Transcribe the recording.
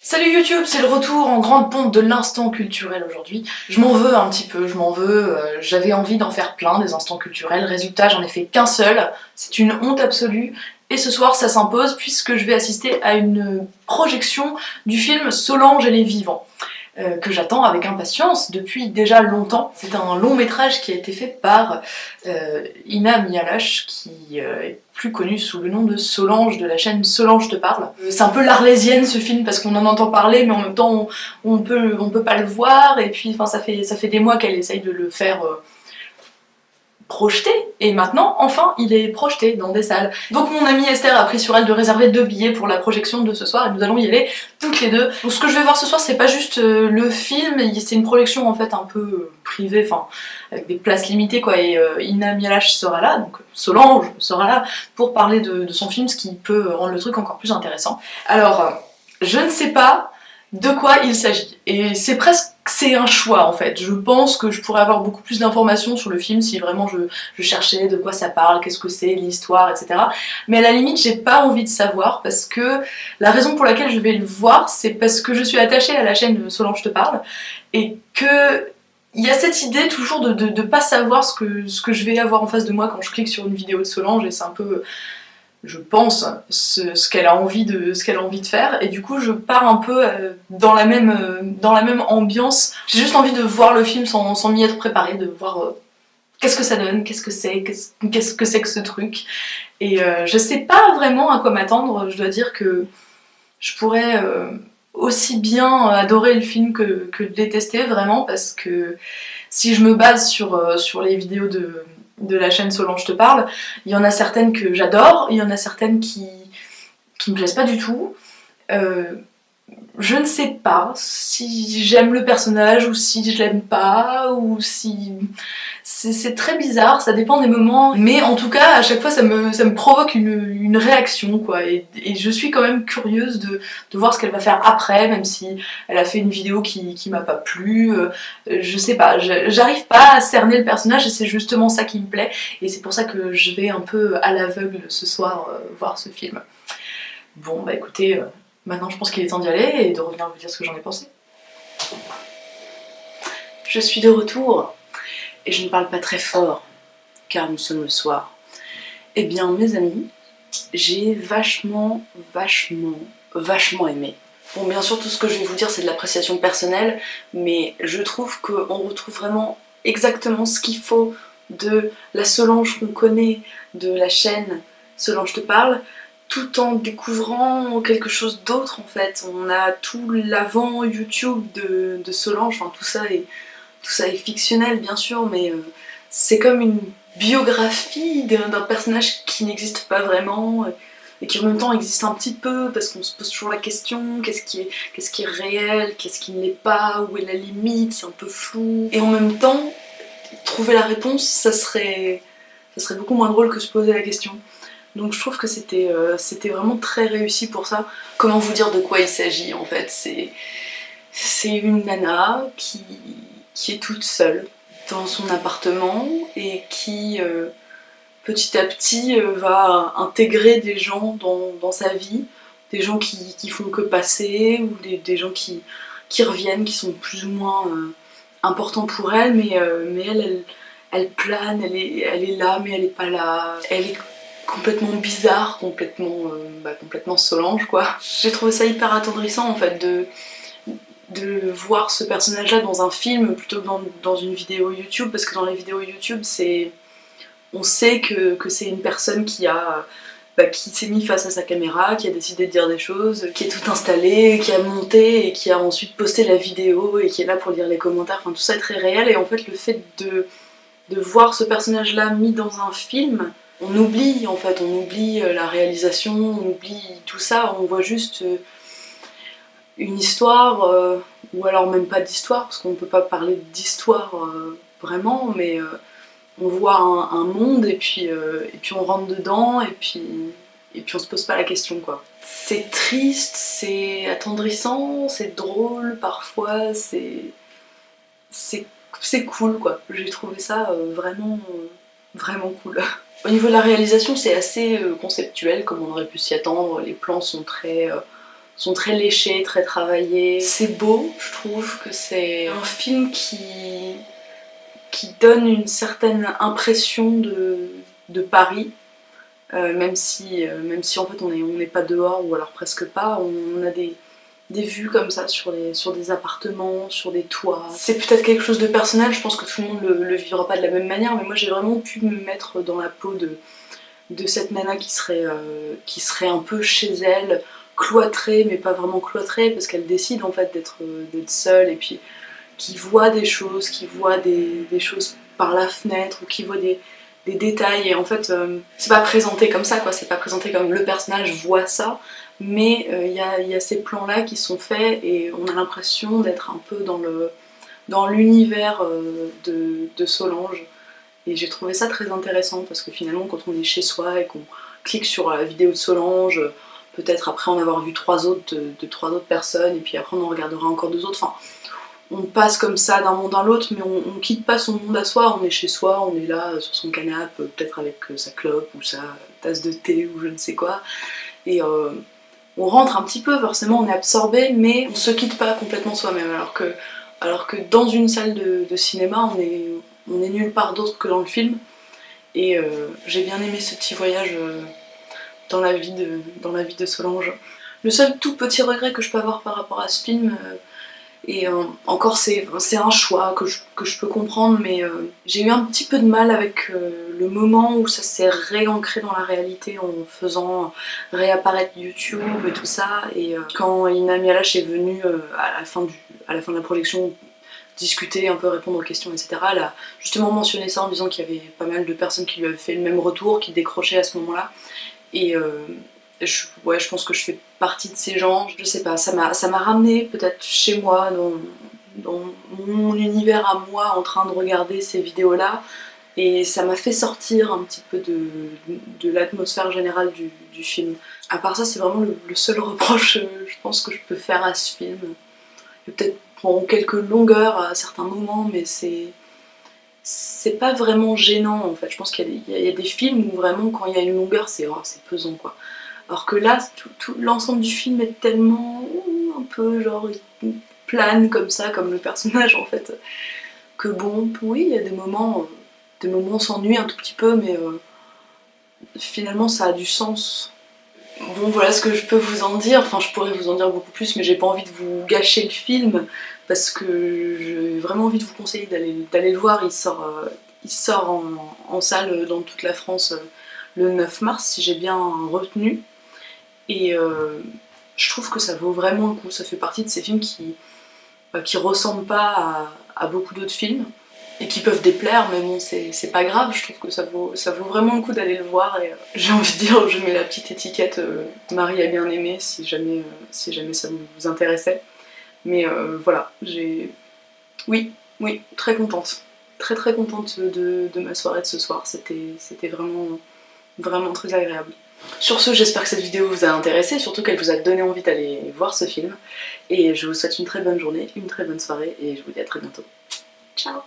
Salut YouTube, c'est le retour en grande pompe de l'instant culturel aujourd'hui. Je m'en veux un petit peu, j'avais envie d'en faire plein des instants culturels, résultat j'en ai fait qu'un seul, c'est une honte absolue, et ce soir ça s'impose puisque je vais assister à une projection du film Solange et les vivants, que j'attends avec impatience depuis déjà longtemps. C'est un long métrage qui a été fait par Ina Mialache, qui est plus connue sous le nom de Solange de la chaîne Solange te parle. C'est un peu l'arlésienne ce film parce qu'on en entend parler mais en même temps on peut pas le voir, et puis ça fait des mois qu'elle essaye de le faire projeté, et maintenant, enfin, il est projeté dans des salles. Donc mon amie Esther a pris sur elle de réserver 2 billets pour la projection de ce soir, et nous allons y aller toutes les deux. Donc ce que je vais voir ce soir, c'est pas juste le film, c'est une projection en fait un peu privée, enfin, avec des places limitées quoi, et Ina Mialache sera là, donc Solange sera là, pour parler de son film, ce qui peut rendre le truc encore plus intéressant. Alors, je ne sais pas de quoi il s'agit, et c'est un choix en fait. Je pense que je pourrais avoir beaucoup plus d'informations sur le film si vraiment je cherchais de quoi ça parle, qu'est-ce que c'est, l'histoire, etc. Mais à la limite, j'ai pas envie de savoir, parce que la raison pour laquelle je vais le voir, c'est parce que je suis attachée à la chaîne Solange te parle, et que il y a cette idée toujours de pas savoir ce que je vais avoir en face de moi quand je clique sur une vidéo de Solange, et c'est un peu, je pense, ce qu'elle a envie de faire, et du coup je pars un peu dans la même ambiance. J'ai juste envie de voir le film sans m'y être préparée, de voir qu'est-ce que ça donne, qu'est-ce que c'est que ce truc, et je sais pas vraiment à quoi m'attendre. Je dois dire que je pourrais aussi bien adorer le film que le détester, vraiment, parce que si je me base sur les vidéos de la chaîne Solange te parle, il y en a certaines que j'adore, il y en a certaines qui me plaisent pas du tout. Euh, je ne sais pas si j'aime le personnage ou si je l'aime pas, ou si... C'est très bizarre, ça dépend des moments, mais en tout cas à chaque fois ça me provoque une réaction quoi, et je suis quand même curieuse de voir ce qu'elle va faire après, même si elle a fait une vidéo qui m'a pas plu. Je sais pas, j'arrive pas à cerner le personnage, et c'est justement ça qui me plaît, et c'est pour ça que je vais un peu à l'aveugle ce soir voir ce film. Bon bah écoutez, maintenant je pense qu'il est temps d'y aller et de revenir vous dire ce que j'en ai pensé. Je suis de retour, et je ne parle pas très fort, car nous sommes le soir. Eh bien mes amis, j'ai vachement aimé. Bon, bien sûr tout ce que je vais vous dire c'est de l'appréciation personnelle, mais je trouve qu'on retrouve vraiment exactement ce qu'il faut de la Solange qu'on connaît, de la chaîne Solange te parle, tout en découvrant quelque chose d'autre en fait. On a tout l'avant YouTube de Solange, enfin tout ça est fictionnel bien sûr, mais c'est comme une biographie d'un personnage qui n'existe pas vraiment, et qui en même temps existe un petit peu, parce qu'on se pose toujours la question, qu'est-ce qui est réel, qu'est-ce qui ne l'est pas, où est la limite, c'est un peu flou. Et en même temps, trouver la réponse, ça serait beaucoup moins drôle que se poser la question. Donc je trouve que c'était vraiment très réussi pour ça. Comment vous dire de quoi il s'agit en fait? C'est une nana qui est toute seule dans son appartement, et qui petit à petit va intégrer des gens dans sa vie, des gens qui font que passer, ou des gens qui reviennent, qui sont plus ou moins importants pour elle, mais elle plane, elle est là mais elle est pas là, elle est complètement bizarre, complètement Solange quoi. J'ai trouvé ça hyper attendrissant en fait de voir ce personnage-là dans un film plutôt que dans une vidéo YouTube, parce que dans les vidéos YouTube, on sait que c'est une personne qui s'est mis face à sa caméra, qui a décidé de dire des choses, qui est tout installé, qui a monté et qui a ensuite posté la vidéo et qui est là pour lire les commentaires, enfin tout ça est très réel. Et en fait le fait de voir ce personnage-là mis dans un film, on oublie en fait, on oublie la réalisation, on oublie tout ça, on voit juste une histoire, ou alors même pas d'histoire, parce qu'on ne peut pas parler d'histoire vraiment, mais on voit un monde, et puis on rentre dedans, et puis on se pose pas la question quoi. C'est triste, c'est attendrissant, c'est drôle parfois, c'est cool quoi. J'ai trouvé ça vraiment cool. Au niveau de la réalisation, c'est assez conceptuel, comme on aurait pu s'y attendre. Les plans sont sont très léchés, très travaillés. C'est beau, je trouve que c'est un film qui donne une certaine impression de Paris, même si en fait on n'est pas dehors, ou alors presque pas, on a des vues comme ça sur des appartements, sur des toits. C'est peut-être quelque chose de personnel, je pense que tout le monde le vivra pas de la même manière, mais moi j'ai vraiment pu me mettre dans la peau de cette nana qui serait un peu chez elle, cloîtrée, mais pas vraiment cloîtrée, parce qu'elle décide en fait d'être seule, et puis qui voit des choses, des choses par la fenêtre, ou qui voit des détails, et en fait c'est pas présenté comme ça, quoi, c'est pas présenté comme le personnage voit ça, mais il y a ces plans là qui sont faits et on a l'impression d'être un peu dans l'univers de Solange, et j'ai trouvé ça très intéressant parce que finalement quand on est chez soi et qu'on clique sur la vidéo de Solange, peut-être après en avoir vu trois autres de trois autres personnes, et puis après on en regardera encore deux autres, enfin on passe comme ça d'un monde à l'autre, mais on quitte pas son monde à soi, on est chez soi, on est là sur son canapé, peut-être avec sa clope ou sa tasse de thé ou je ne sais quoi, et on rentre un petit peu, forcément on est absorbé, mais on se quitte pas complètement soi-même, alors que dans une salle de cinéma, on est nulle part d'autre que dans le film, et j'ai bien aimé ce petit voyage dans la vie de Solange. Le seul tout petit regret que je peux avoir par rapport à ce film, et encore c'est un choix que je peux comprendre, mais j'ai eu un petit peu de mal avec le moment où ça s'est réancré dans la réalité en faisant réapparaître YouTube et tout ça, et quand Ina Mialache est venue à la fin de la projection discuter, un peu répondre aux questions, etc. Elle a justement mentionné ça en disant qu'il y avait pas mal de personnes qui lui avaient fait le même retour, qui décrochaient à ce moment-là, et je pense que je fais partie de ces gens, je sais pas, ça m'a ramené peut-être chez moi, dans mon univers à moi, en train de regarder ces vidéos-là, et ça m'a fait sortir un petit peu de l'atmosphère générale du film. À part ça, c'est vraiment le seul reproche, je pense, que je peux faire à ce film. Peut-être prendre quelques longueurs à certains moments, mais c'est pas vraiment gênant en fait. Je pense qu'il y a des films où vraiment quand il y a une longueur, c'est pesant, quoi. Alors que là, tout l'ensemble du film est tellement un peu genre plane comme ça, comme le personnage en fait, que bon, oui, il y a des moments on s'ennuie un tout petit peu, mais finalement ça a du sens. Bon, voilà ce que je peux vous en dire, enfin je pourrais vous en dire beaucoup plus, mais j'ai pas envie de vous gâcher le film, parce que j'ai vraiment envie de vous conseiller d'aller le voir. Il sort en salle dans toute la France le 9 mars, si j'ai bien retenu, et je trouve que ça vaut vraiment le coup. Ça fait partie de ces films qui ressemblent pas à beaucoup d'autres films, et qui peuvent déplaire, mais bon, c'est pas grave, je trouve que ça vaut vraiment le coup d'aller le voir, et j'ai envie de dire, je mets la petite étiquette Marie a bien aimé, si jamais ça vous intéressait. Mais voilà, oui, très contente. Très très contente de ma soirée de ce soir, c'était vraiment très agréable. Sur ce, j'espère que cette vidéo vous a intéressé, surtout qu'elle vous a donné envie d'aller voir ce film, et je vous souhaite une très bonne journée, une très bonne soirée, et je vous dis à très bientôt. Ciao!